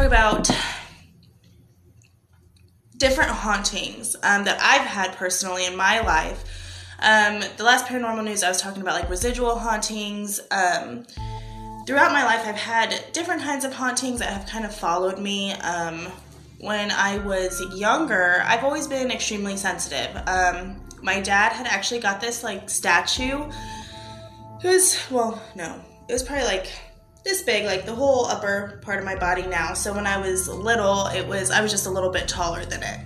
about different hauntings that I've had personally in my life. The last paranormal news I was talking about like residual hauntings. Throughout my life I've had different kinds of hauntings that have kind of followed me. When I was younger, I've always been extremely sensitive. My dad had actually got this like statue. It was probably like this big, like the whole upper part of my body now. So when I was little, I was just a little bit taller than it.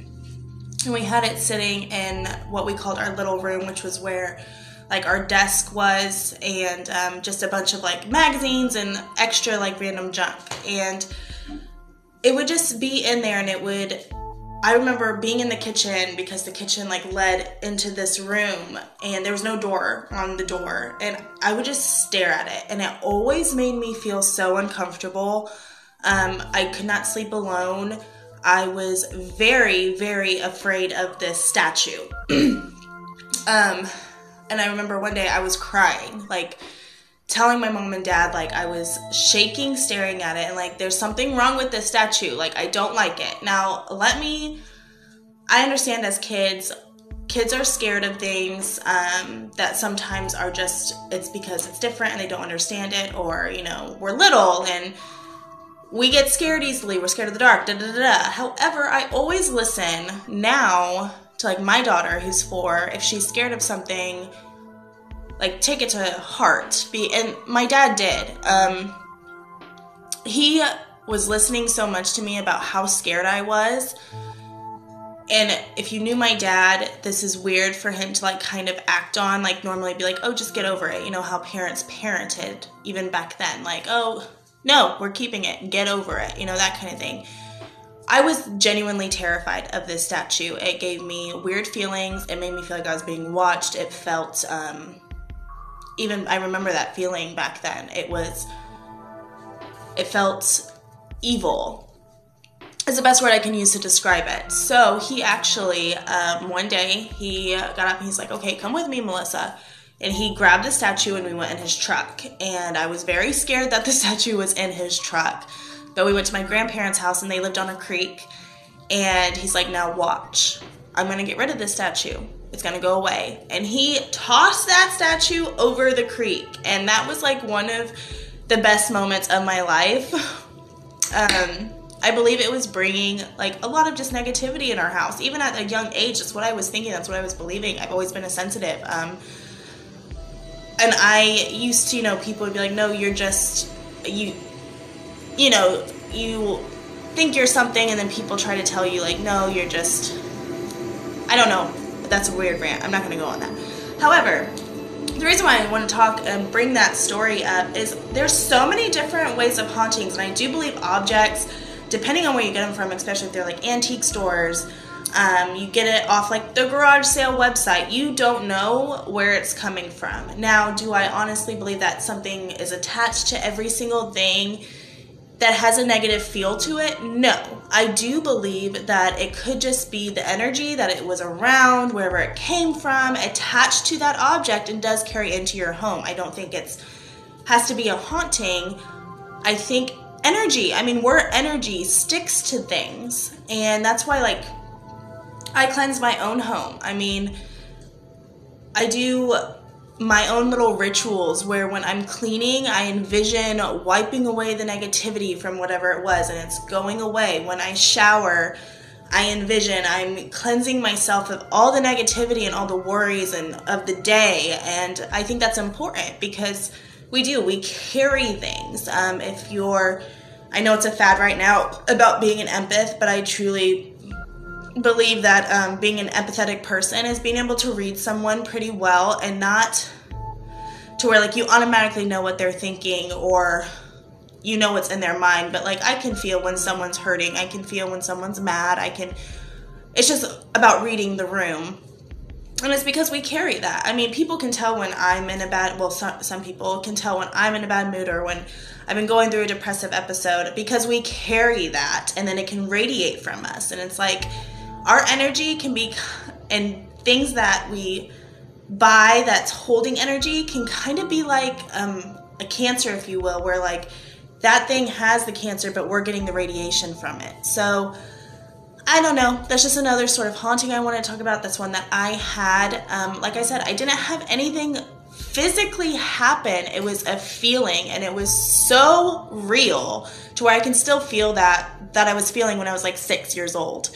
And we had it sitting in what we called our little room, which was where like our desk was, and just a bunch of like magazines and extra like random junk. And it would just be in there, and I remember being in the kitchen because the kitchen like led into this room and there was no door on the door, and I would just stare at it, and it always made me feel so uncomfortable. I could not sleep alone. I was very, very afraid of this statue. And I remember one day I was crying, like telling my mom and dad, like I was shaking, staring at it, and like there's something wrong with this statue, like I don't like it. Now I understand as kids are scared of things that sometimes are just, it's because it's different and they don't understand it, or we're little and we get scared easily, we're scared of the dark, However, I always listen now to like my daughter who's 4, if she's scared of something, like take it to heart. And my dad did. He was listening so much to me about how scared I was. And if you knew my dad, this is weird for him to like kind of act on, like normally be like, oh, just get over it. You know how parents parented even back then, like, oh, no, we're keeping it, get over it, that kind of thing. I was genuinely terrified of this statue. It gave me weird feelings. It made me feel like I was being watched. It felt, I remember that feeling back then. It felt evil. Is the best word I can use to describe it. So he actually, one day, he got up and he's like, okay, come with me, Melissa. And he grabbed the statue and we went in his truck. And I was very scared that the statue was in his truck. But we went to my grandparents' house and they lived on a creek. And he's like, now watch. I'm going to get rid of this statue. It's going to go away. And he tossed that statue over the creek. And that was like one of the best moments of my life. I believe it was bringing like a lot of just negativity in our house. Even at a young age, that's what I was thinking. That's what I was believing. I've always been a sensitive. And I used to, people would be like, no, you're just, you think you're something, and then people try to tell you like, no, you're just, I don't know. That's a weird rant. I'm not going to go on that. However, the reason why I want to talk and bring that story up is there's so many different ways of hauntings, and I do believe objects, depending on where you get them from, especially if they're like antique stores, you get it off like the garage sale website. You don't know where it's coming from. Now, do I honestly believe that something is attached to every single thing that has a negative feel to it? No. I do believe that it could just be the energy that it was around, wherever it came from, attached to that object and does carry into your home. I don't think has to be a haunting. I think energy, where energy sticks to things. And that's why like I cleanse my own home. I do my own little rituals where when I'm cleaning, I envision wiping away the negativity from whatever it was and it's going away. When I shower, I envision I'm cleansing myself of all the negativity and all the worries and of the day. And I think that's important because we carry things. I know it's a fad right now about being an empath, but I truly believe that being an empathetic person is being able to read someone pretty well, and not to where like you automatically know what they're thinking or what's in their mind, but like I can feel when someone's hurting, I can feel when someone's mad, it's just about reading the room. And it's because we carry that. People can tell when I'm in a bad, some people can tell when I'm in a bad mood or when I've been going through a depressive episode, because we carry that and then it can radiate from us. And it's like our energy can be, and things that we buy that's holding energy can kind of be like a cancer, if you will, where like that thing has the cancer, but we're getting the radiation from it. So I don't know. That's just another sort of haunting I want to talk about. That's one that I had. Like I said, I didn't have anything physically happen. It was a feeling, and it was so real to where I can still feel that I was feeling when I was like 6 years old.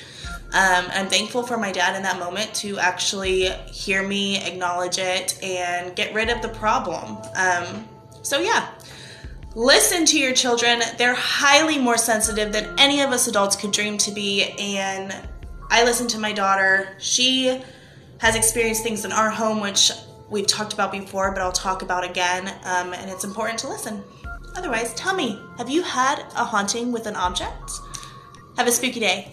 I'm thankful for my dad in that moment to actually hear me, acknowledge it, and get rid of the problem. So yeah, listen to your children. They're highly more sensitive than any of us adults could dream to be, and I listen to my daughter. She has experienced things in our home which we've talked about before, but I'll talk about again, and it's important to listen. Otherwise, tell me, have you had a haunting with an object? Have a spooky day.